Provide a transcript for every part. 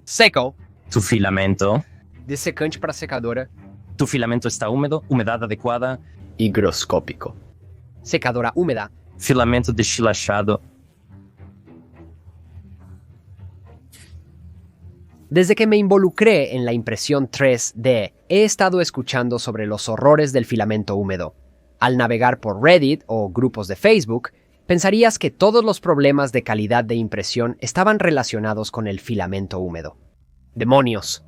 Seco. Tu filamento. Dessecante para secadora. Tu filamento está húmedo, humedad adecuada. Higroscópico. Secadora húmeda. Filamento deshilachado. Desde que me involucré en la impresión 3D, he estado escuchando sobre los horrores del filamento húmedo. Al navegar por Reddit o grupos de Facebook, pensarías que todos los problemas de calidad de impresión estaban relacionados con el filamento húmedo. ¡Demonios!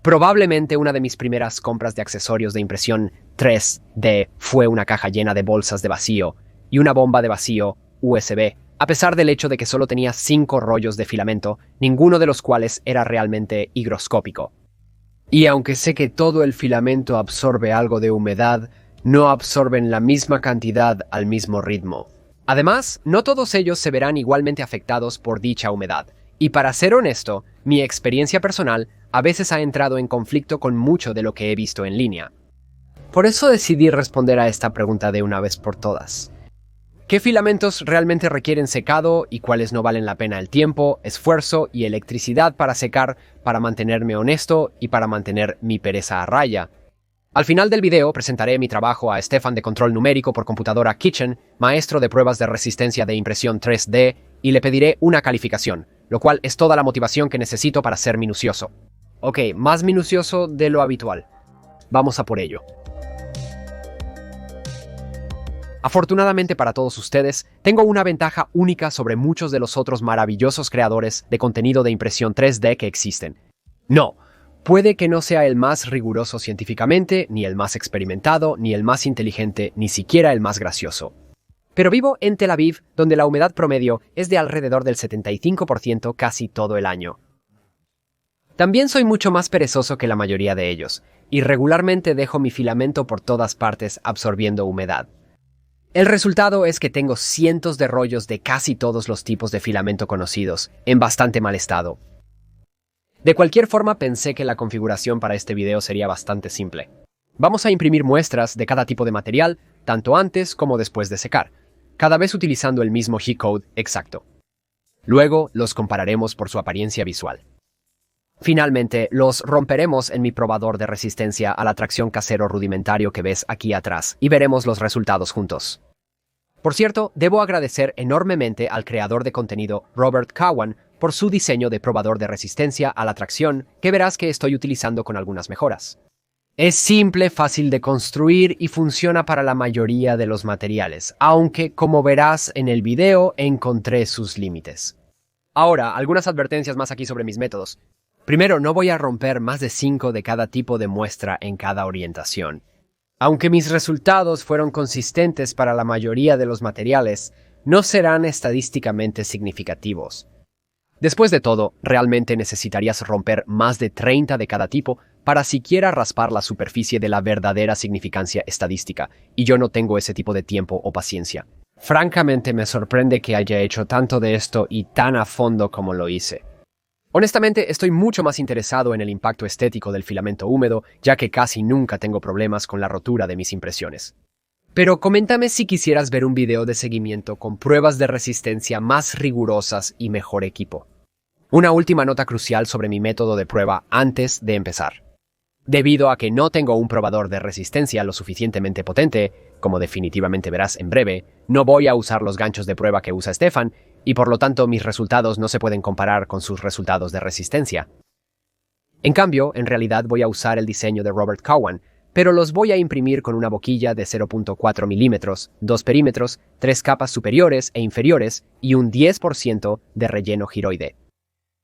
Probablemente una de mis primeras compras de accesorios de impresión 3D fue una caja llena de bolsas de vacío y una bomba de vacío USB. A pesar del hecho de que solo tenía 5 rollos de filamento, ninguno de los cuales era realmente higroscópico. Y aunque sé que todo el filamento absorbe algo de humedad, no absorben la misma cantidad al mismo ritmo. Además, no todos ellos se verán igualmente afectados por dicha humedad. Y para ser honesto, mi experiencia personal a veces ha entrado en conflicto con mucho de lo que he visto en línea. Por eso decidí responder a esta pregunta de una vez por todas. ¿Qué filamentos realmente requieren secado y cuáles no valen la pena el tiempo, esfuerzo y electricidad para secar para mantenerme honesto y para mantener mi pereza a raya? Al final del video presentaré mi trabajo a Stefan de Control Numérico por Computadora Kitchen, maestro de pruebas de resistencia de impresión 3D, y le pediré una calificación, lo cual es toda la motivación que necesito para ser minucioso. Ok, más minucioso de lo habitual. Vamos a por ello. Afortunadamente para todos ustedes, tengo una ventaja única sobre muchos de los otros maravillosos creadores de contenido de impresión 3D que existen. No, puede que no sea el más riguroso científicamente, ni el más experimentado, ni el más inteligente, ni siquiera el más gracioso. Pero vivo en Tel Aviv, donde la humedad promedio es de alrededor del 75% casi todo el año. También soy mucho más perezoso que la mayoría de ellos, y regularmente dejo mi filamento por todas partes absorbiendo humedad. El resultado es que tengo cientos de rollos de casi todos los tipos de filamento conocidos, en bastante mal estado. De cualquier forma, pensé que la configuración para este video sería bastante simple. Vamos a imprimir muestras de cada tipo de material, tanto antes como después de secar, cada vez utilizando el mismo G-code exacto. Luego los compararemos por su apariencia visual. Finalmente, los romperemos en mi probador de resistencia a la tracción casero rudimentario que ves aquí atrás, y veremos los resultados juntos. Por cierto, debo agradecer enormemente al creador de contenido Robert Cowan por su diseño de probador de resistencia a la tracción, que verás que estoy utilizando con algunas mejoras. Es simple, fácil de construir y funciona para la mayoría de los materiales, aunque, como verás en el video, encontré sus límites. Ahora, algunas advertencias más aquí sobre mis métodos. Primero, no voy a romper más de 5 de cada tipo de muestra en cada orientación. Aunque mis resultados fueron consistentes para la mayoría de los materiales, no serán estadísticamente significativos. Después de todo, realmente necesitarías romper más de 30 de cada tipo para siquiera raspar la superficie de la verdadera significancia estadística, y yo no tengo ese tipo de tiempo o paciencia. Francamente me sorprende que haya hecho tanto de esto y tan a fondo como lo hice. Honestamente, estoy mucho más interesado en el impacto estético del filamento húmedo, ya que casi nunca tengo problemas con la rotura de mis impresiones. Pero coméntame si quisieras ver un video de seguimiento con pruebas de resistencia más rigurosas y mejor equipo. Una última nota crucial sobre mi método de prueba antes de empezar. Debido a que no tengo un probador de resistencia lo suficientemente potente, como definitivamente verás en breve, no voy a usar los ganchos de prueba que usa Stefan, y por lo tanto mis resultados no se pueden comparar con sus resultados de resistencia. En cambio, en realidad voy a usar el diseño de Robert Cowan, pero los voy a imprimir con una boquilla de 0.4 milímetros, 2 perímetros, 3 capas superiores e inferiores y un 10% de relleno giroide.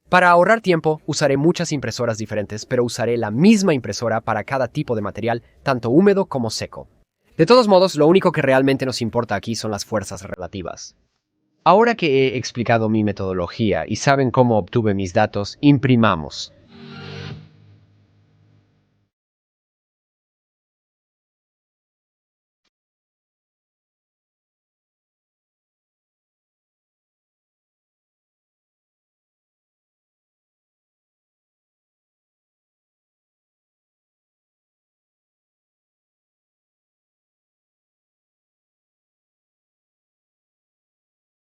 Para ahorrar tiempo, usaré muchas impresoras diferentes, pero usaré la misma impresora para cada tipo de material, tanto húmedo como seco. De todos modos, lo único que realmente nos importa aquí son las fuerzas relativas. Ahora que he explicado mi metodología y saben cómo obtuve mis datos, imprimamos.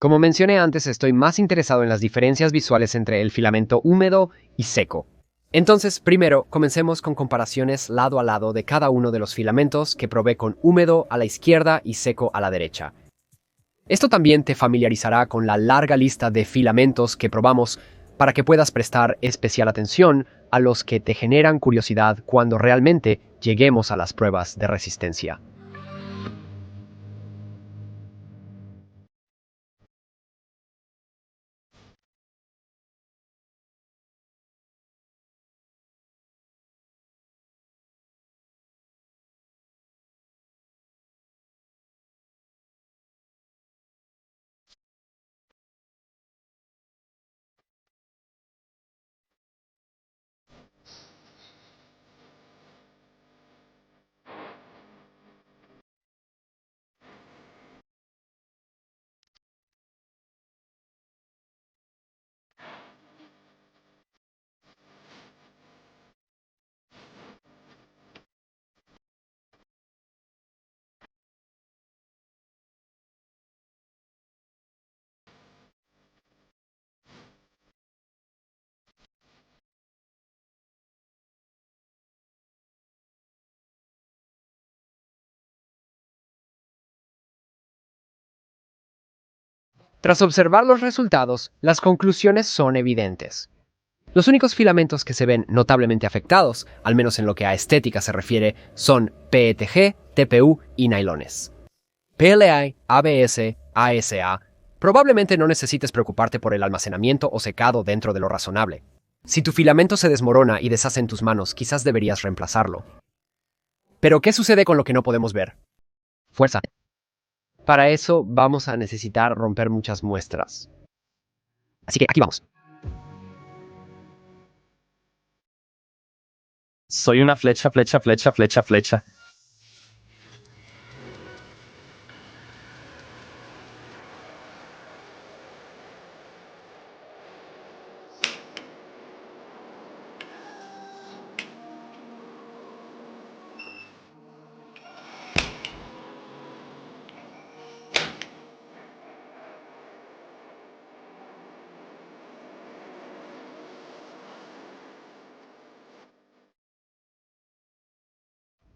Como mencioné antes, estoy más interesado en las diferencias visuales entre el filamento húmedo y seco. Entonces, primero, comencemos con comparaciones lado a lado de cada uno de los filamentos que probé con húmedo a la izquierda y seco a la derecha. Esto también te familiarizará con la larga lista de filamentos que probamos para que puedas prestar especial atención a los que te generan curiosidad cuando realmente lleguemos a las pruebas de resistencia. Tras observar los resultados, las conclusiones son evidentes. Los únicos filamentos que se ven notablemente afectados, al menos en lo que a estética se refiere, son PETG, TPU y nylones. PLA, ABS, ASA. Probablemente no necesites preocuparte por el almacenamiento o secado dentro de lo razonable. Si tu filamento se desmorona y deshace en tus manos, quizás deberías reemplazarlo. Pero, ¿qué sucede con lo que no podemos ver? Fuerza. Para eso vamos a necesitar romper muchas muestras. Así que aquí vamos. Soy una flecha, flecha, flecha, flecha, flecha.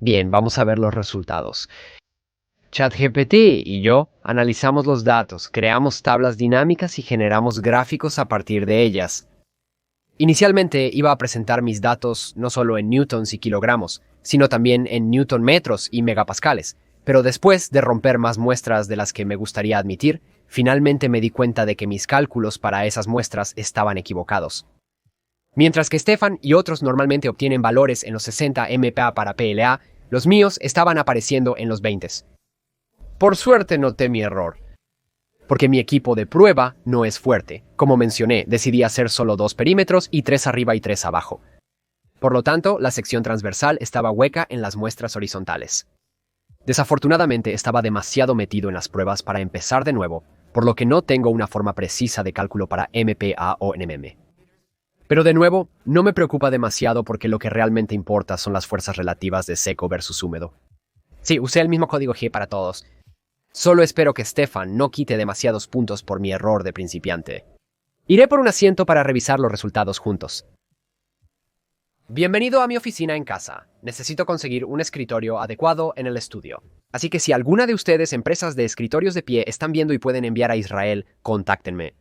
Bien, vamos a ver los resultados. ChatGPT y yo analizamos los datos, creamos tablas dinámicas y generamos gráficos a partir de ellas. Inicialmente iba a presentar mis datos no solo en newtons y kilogramos, sino también en newton metros y megapascales, pero después de romper más muestras de las que me gustaría admitir, finalmente me di cuenta de que mis cálculos para esas muestras estaban equivocados. Mientras que Stefan y otros normalmente obtienen valores en los 60 MPa para PLA, los míos estaban apareciendo en los 20. Por suerte noté mi error, porque mi equipo de prueba no es fuerte. Como mencioné, decidí hacer solo 2 perímetros y 3 arriba y 3 abajo. Por lo tanto, la sección transversal estaba hueca en las muestras horizontales. Desafortunadamente, estaba demasiado metido en las pruebas para empezar de nuevo, por lo que no tengo una forma precisa de cálculo para MPa o NMM. Pero de nuevo, no me preocupa demasiado porque lo que realmente importa son las fuerzas relativas de seco versus húmedo. Sí, usé el mismo código G para todos. Solo espero que Stefan no quite demasiados puntos por mi error de principiante. Iré por un asiento para revisar los resultados juntos. Bienvenido a mi oficina en casa. Necesito conseguir un escritorio adecuado en el estudio. Así que si alguna de ustedes, empresas de escritorios de pie, están viendo y pueden enviar a Israel, contáctenme.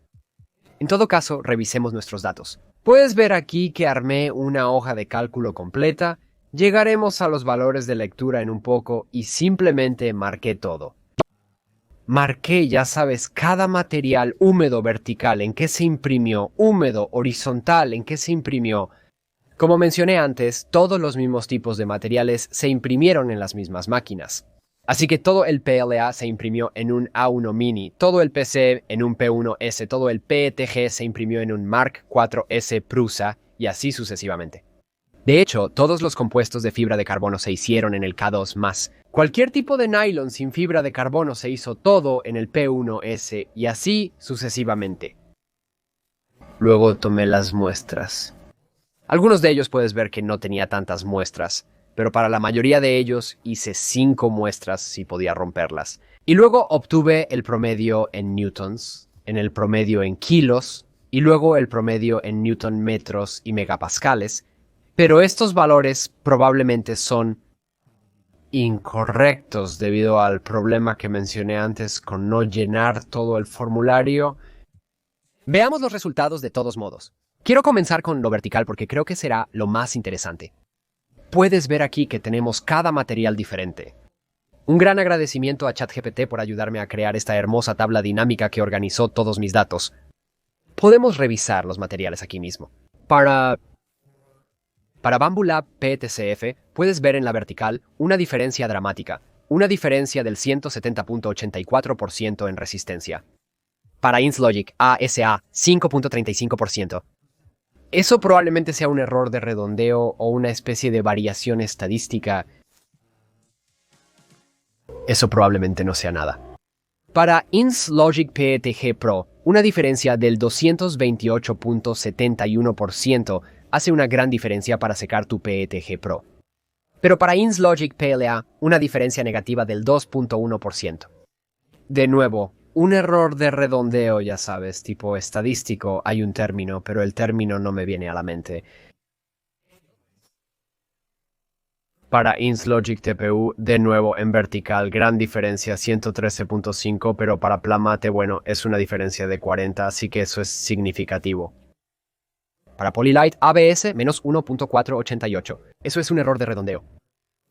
En todo caso, revisemos nuestros datos. Puedes ver aquí que armé una hoja de cálculo completa. Llegaremos a los valores de lectura en un poco y simplemente marqué todo. Marqué, ya sabes, cada material húmedo vertical en que se imprimió, húmedo horizontal en que se imprimió. Como mencioné antes, todos los mismos tipos de materiales se imprimieron en las mismas máquinas. Así que todo el PLA se imprimió en un A1 Mini, todo el PC en un P1S, todo el PETG se imprimió en un Mark IV-S Prusa y así sucesivamente. De hecho, todos los compuestos de fibra de carbono se hicieron en el K2+. Cualquier tipo de nylon sin fibra de carbono se hizo todo en el P1S y así sucesivamente. Luego tomé las muestras. Algunos de ellos puedes ver que no tenía tantas muestras, pero para la mayoría de ellos hice 5 muestras si podía romperlas. Y luego obtuve el promedio en newtons, en el promedio en kilos y luego el promedio en newton metros y megapascales, pero estos valores probablemente son incorrectos debido al problema que mencioné antes con no llenar todo el formulario. Veamos los resultados de todos modos. Quiero comenzar con lo vertical porque creo que será lo más interesante. Puedes ver aquí que tenemos cada material diferente. Un gran agradecimiento a ChatGPT por ayudarme a crear esta hermosa tabla dinámica que organizó todos mis datos. Podemos revisar los materiales aquí mismo. Para Bambu Lab PETCF, puedes ver en la vertical una diferencia dramática, una diferencia del 170.84% en resistencia. Para InzLogic ASA, 5.35%. Eso probablemente sea un error de redondeo o una especie de variación estadística. Eso probablemente no sea nada. Para InzLogic PETG Pro, una diferencia del 228.71% hace una gran diferencia para secar tu PETG Pro. Pero para InzLogic PLA, una diferencia negativa del 2.1%. De nuevo, un error de redondeo, ya sabes, tipo estadístico, hay un término, pero el término no me viene a la mente. Para InzLogic TPU, de nuevo en vertical, gran diferencia 113.5, pero para Plamate, bueno, es una diferencia de 40, así que eso es significativo. Para Polylight ABS, menos 1.488. Eso es un error de redondeo.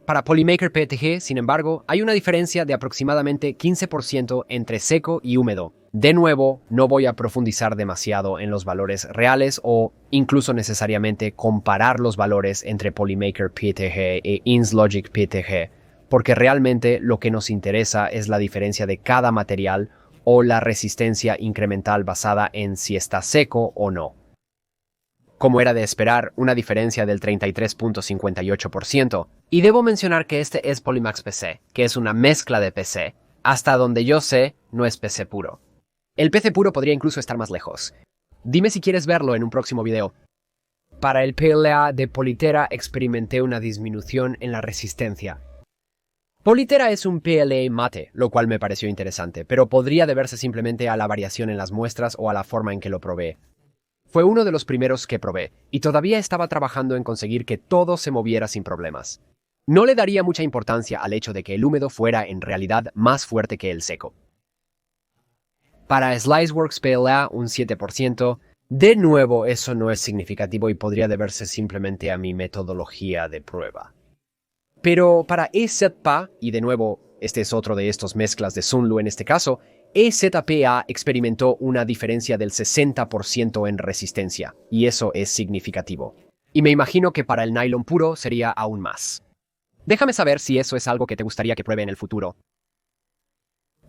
Para Polymaker PETG, sin embargo, hay una diferencia de aproximadamente 15% entre seco y húmedo. De nuevo, no voy a profundizar demasiado en los valores reales o incluso necesariamente comparar los valores entre Polymaker PETG e InzLogic PETG, porque realmente lo que nos interesa es la diferencia de cada material o la resistencia incremental basada en si está seco o no. Como era de esperar, una diferencia del 33.58%. Y debo mencionar que este es Polymax PC, que es una mezcla de PC. Hasta donde yo sé, no es PC puro. El PC puro podría incluso estar más lejos. Dime si quieres verlo en un próximo video. Para el PLA de Polytera experimenté una disminución en la resistencia. Polytera es un PLA mate, lo cual me pareció interesante, pero podría deberse simplemente a la variación en las muestras o a la forma en que lo probé. Fue uno de los primeros que probé, y todavía estaba trabajando en conseguir que todo se moviera sin problemas. No le daría mucha importancia al hecho de que el húmedo fuera en realidad más fuerte que el seco. Para SliceWorks PLA, un 7%. De nuevo, eso no es significativo y podría deberse simplemente a mi metodología de prueba. Pero para EZPA, y de nuevo, este es otro de estos mezclas de Sunlu en este caso, EZPA experimentó una diferencia del 60% en resistencia, y eso es significativo. Y me imagino que para el nylon puro sería aún más. Déjame saber si eso es algo que te gustaría que pruebe en el futuro.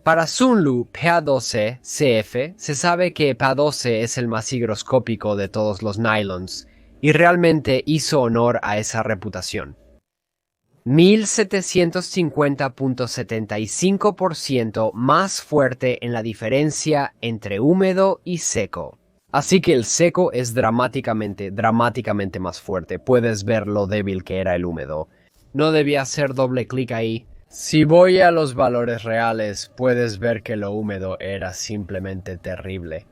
Para Sunlu PA12 CF, se sabe que PA12 es el más higroscópico de todos los nylons, y realmente hizo honor a esa reputación. 1750.75% más fuerte en la diferencia entre húmedo y seco. Así que el seco es dramáticamente más fuerte. Puedes ver lo débil que era el húmedo. No debía hacer doble clic ahí. Si voy a los valores reales, puedes ver que lo húmedo era simplemente terrible.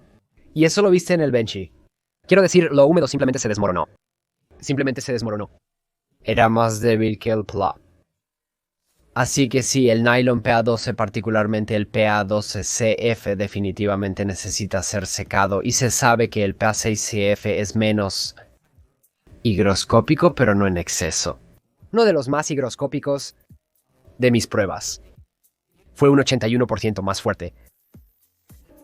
Y eso lo viste en el Benchy. Quiero decir, lo húmedo simplemente se desmoronó. Era más débil que el PLA. Así que sí, el nylon PA12, particularmente el PA12CF, definitivamente necesita ser secado, y se sabe que el PA6CF es menos higroscópico, pero no en exceso. Uno de los más higroscópicos de mis pruebas. Fue un 81% más fuerte.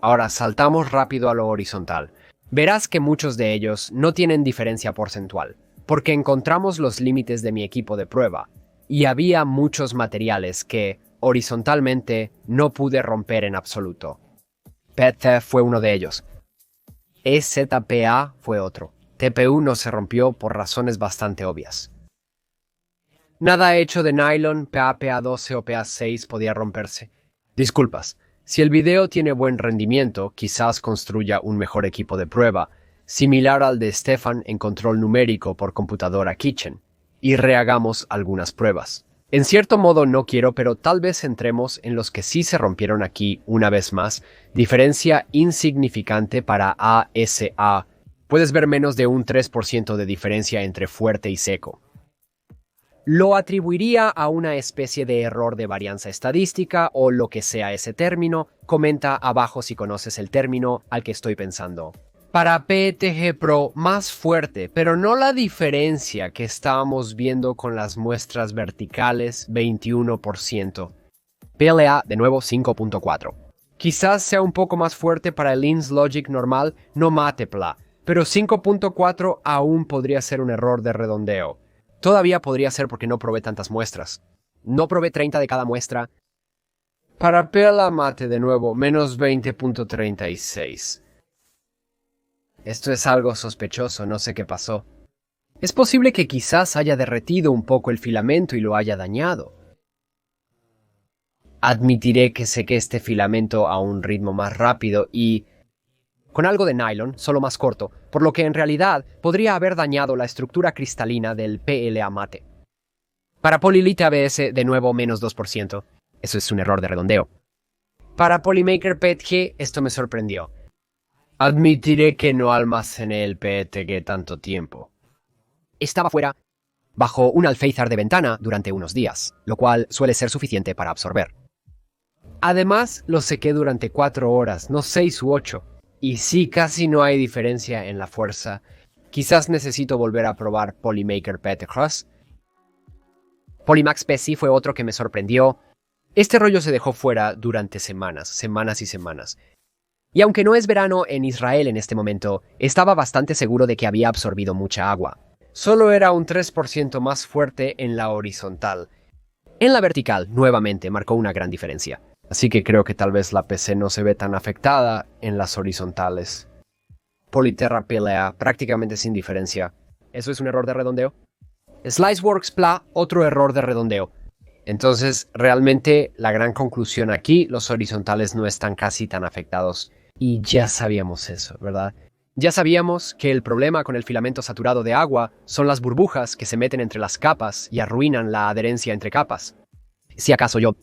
Ahora saltamos rápido a lo horizontal. Verás que muchos de ellos no tienen diferencia porcentual, porque encontramos los límites de mi equipo de prueba, y había muchos materiales que, horizontalmente, no pude romper en absoluto. PETCF fue uno de ellos. EZPA fue otro. TPU no se rompió por razones bastante obvias. Nada hecho de nylon, PA12 o PA6 podía romperse. Disculpas, si el video tiene buen rendimiento, quizás construya un mejor equipo de prueba, similar al de Stefan en control numérico por computadora Kitchen, y rehagamos algunas pruebas. En cierto modo no quiero, pero tal vez entremos en los que sí se rompieron aquí una vez más. Diferencia insignificante para ASA. Puedes ver menos de un 3% de diferencia entre fuerte y seco. Lo atribuiría a una especie de error de varianza estadística o lo que sea ese término. Comenta abajo si conoces el término al que estoy pensando. Para PETG Pro, más fuerte, pero no la diferencia que estábamos viendo con las muestras verticales, 21%. PLA, de nuevo, 5.4. Quizás sea un poco más fuerte para el Lens Logic normal, no Matepla, pero 5.4 aún podría ser un error de redondeo. Todavía podría ser porque no probé tantas muestras. No probé 30 de cada muestra. Para PLA Mate, de nuevo, menos 20.36. Esto es algo sospechoso, no sé qué pasó. Es posible que quizás haya derretido un poco el filamento y lo haya dañado. Admitiré que sequé este filamento a un ritmo más rápido y con algo de nylon, solo más corto, por lo que en realidad podría haber dañado la estructura cristalina del PLA Mate. Para Polylite ABS, de nuevo, menos 2%. Eso es un error de redondeo. Para Polymaker PETG, esto me sorprendió. Admitiré que no almacené el PETG tanto tiempo. Estaba fuera, bajo un alféizar de ventana durante unos días, lo cual suele ser suficiente para absorber. Además, lo sequé durante 4 horas, no 6 u 8. Y sí, casi no hay diferencia en la fuerza. Quizás necesito volver a probar Polymaker PET Cross. Polymax PC fue otro que me sorprendió. Este rollo se dejó fuera durante semanas y semanas. Y aunque no es verano en Israel en este momento, estaba bastante seguro de que había absorbido mucha agua. Solo era un 3% más fuerte en la horizontal. En la vertical, nuevamente, marcó una gran diferencia. Así que creo que tal vez la PC no se ve tan afectada en las horizontales. Polyterra PLA, prácticamente sin diferencia. ¿Eso es un error de redondeo? Sliceworks PLA, otro error de redondeo. Entonces, realmente, la gran conclusión aquí, los horizontales no están casi tan afectados. Y ya sabíamos eso, ¿verdad? Ya sabíamos que el problema con el filamento saturado de agua son las burbujas que se meten entre las capas y arruinan la adherencia entre capas. Si acaso yo...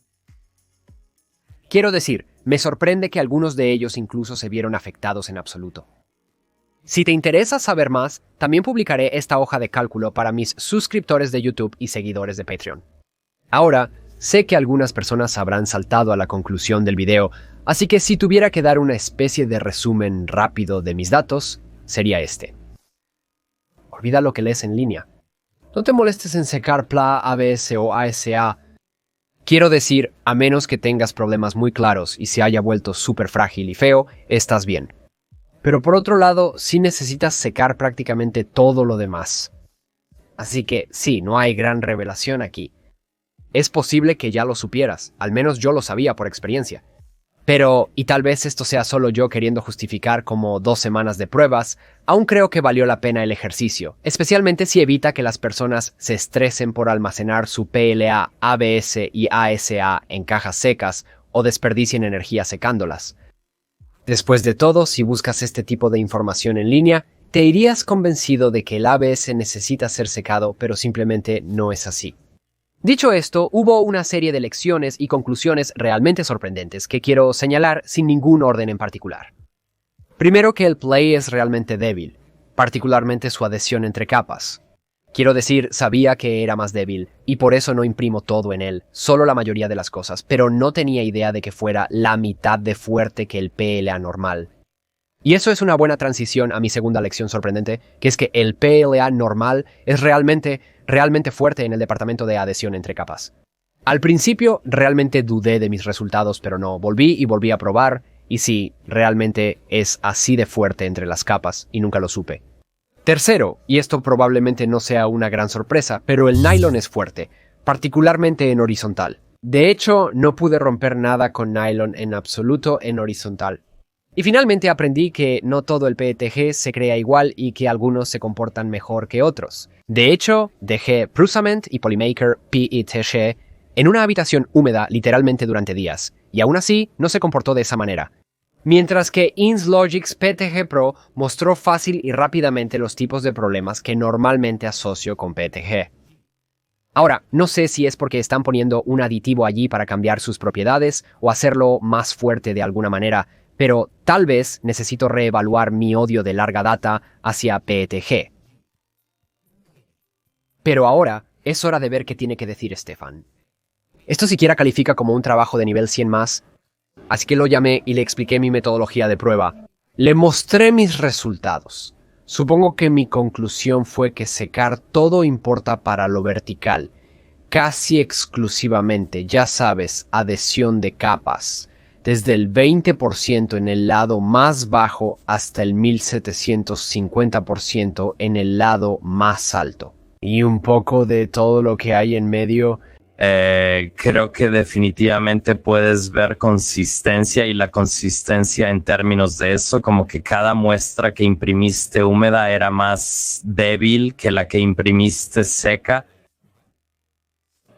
Quiero decir, me sorprende que algunos de ellos incluso se vieron afectados en absoluto. Si te interesa saber más, también publicaré esta hoja de cálculo para mis suscriptores de YouTube y seguidores de Patreon. Ahora, sé que algunas personas habrán saltado a la conclusión del video, así que si tuviera que dar una especie de resumen rápido de mis datos, sería este. Olvida lo que lees en línea. No te molestes en secar PLA, ABS o ASA. Quiero decir, a menos que tengas problemas muy claros y se haya vuelto súper frágil y feo, estás bien. Pero por otro lado, sí necesitas secar prácticamente todo lo demás. Así que sí, no hay gran revelación aquí. Es posible que ya lo supieras, al menos yo lo sabía por experiencia. Pero, y tal vez esto sea solo yo queriendo justificar como 2 semanas de pruebas, aún creo que valió la pena el ejercicio, especialmente si evita que las personas se estresen por almacenar su PLA, ABS y ASA en cajas secas o desperdicien energía secándolas. Después de todo, si buscas este tipo de información en línea, te irías convencido de que el ABS necesita ser secado, pero simplemente no es así. Dicho esto, hubo una serie de lecciones y conclusiones realmente sorprendentes que quiero señalar sin ningún orden en particular. Primero, que el Play es realmente débil, particularmente su adhesión entre capas. Quiero decir, sabía que era más débil, y por eso no imprimo todo en él, solo la mayoría de las cosas, pero no tenía idea de que fuera la mitad de fuerte que el PLA normal. Y eso es una buena transición a mi segunda lección sorprendente, que es que el PLA normal es realmente fuerte en el departamento de adhesión entre capas. Al principio realmente dudé de mis resultados, pero no, volví a probar, y sí, realmente es así de fuerte entre las capas, y nunca lo supe. Tercero, y esto probablemente no sea una gran sorpresa, pero el nylon es fuerte, particularmente en horizontal. De hecho, no pude romper nada con nylon en absoluto en horizontal. Y finalmente aprendí que no todo el PETG se crea igual y que algunos se comportan mejor que otros. De hecho, dejé Prusament y Polymaker PETG en una habitación húmeda literalmente durante días, y aún así no se comportó de esa manera. Mientras que InzLogic's PETG Pro mostró fácil y rápidamente los tipos de problemas que normalmente asocio con PETG. Ahora, no sé si es porque están poniendo un aditivo allí para cambiar sus propiedades o hacerlo más fuerte de alguna manera, pero tal vez necesito reevaluar mi odio de larga data hacia PETG. Pero ahora es hora de ver qué tiene que decir Stefan. Esto siquiera califica como un trabajo de nivel 100 más, así que lo llamé y le expliqué mi metodología de prueba. Le mostré mis resultados. Supongo que mi conclusión fue que secar todo importa para lo vertical, casi exclusivamente, ya sabes, adhesión de capas, desde el 20% en el lado más bajo hasta el 1750% en el lado más alto. Y un poco de todo lo que hay en medio. Creo que definitivamente puedes ver consistencia y la consistencia en términos de eso, como que cada muestra que imprimiste húmeda era más débil que la que imprimiste seca.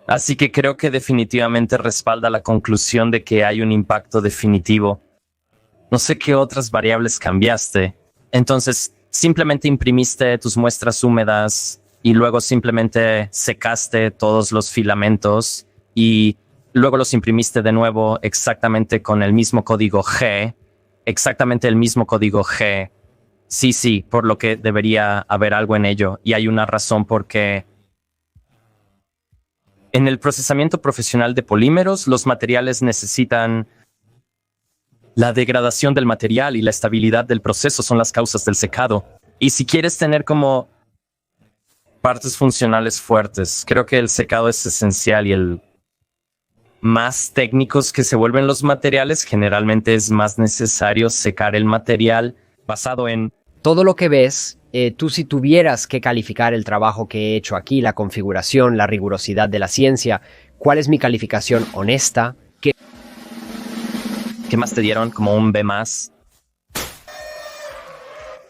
Así que creo que definitivamente respalda la conclusión de que hay un impacto definitivo. No sé qué otras variables cambiaste. Entonces, simplemente imprimiste tus muestras húmedas y luego simplemente secaste todos los filamentos y luego los imprimiste de nuevo exactamente con el mismo código G, exactamente el mismo código G. Sí, por lo que debería haber algo en ello. Y hay una razón por qué. En el procesamiento profesional de polímeros, los materiales necesitan la degradación del material y la estabilidad del proceso son las causas del secado. Y si quieres tener como partes funcionales fuertes, creo que el secado es esencial y el más técnicos que se vuelven los materiales, generalmente es más necesario secar el material basado en Todo lo que ves, tú si tuvieras que calificar el trabajo que he hecho aquí, la configuración, la rigurosidad de la ciencia, ¿cuál es mi calificación honesta? ¿Qué más te dieron? Como un B+.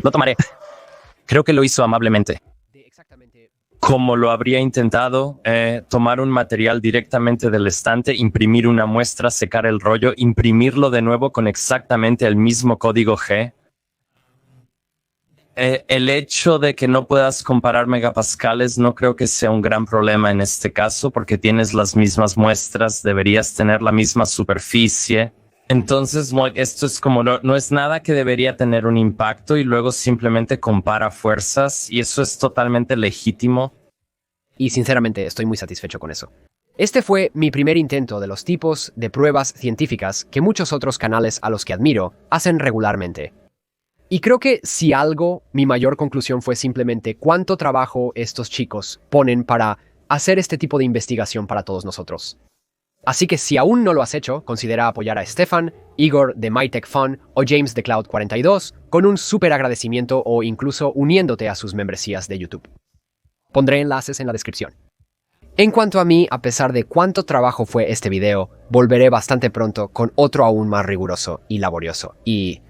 Lo tomaré. Creo que lo hizo amablemente. Como lo habría intentado, tomar un material directamente del estante, imprimir una muestra, secar el rollo, imprimirlo de nuevo con exactamente el mismo código G. El hecho de que no puedas comparar megapascales no creo que sea un gran problema en este caso, porque tienes las mismas muestras, deberías tener la misma superficie. Entonces, esto es como no es nada que debería tener un impacto y luego simplemente compara fuerzas y eso es totalmente legítimo. Y sinceramente estoy muy satisfecho con eso. Este fue mi primer intento de los tipos de pruebas científicas que muchos otros canales a los que admiro hacen regularmente. Y creo que si algo, mi mayor conclusión fue simplemente cuánto trabajo estos chicos ponen para hacer este tipo de investigación para todos nosotros. Así que si aún no lo has hecho, considera apoyar a Stefan, Igor de MyTechFun o James de Cloud42 con un súper agradecimiento o incluso uniéndote a sus membresías de YouTube. Pondré enlaces en la descripción. En cuanto a mí, a pesar de cuánto trabajo fue este video, volveré bastante pronto con otro aún más riguroso y laborioso. Y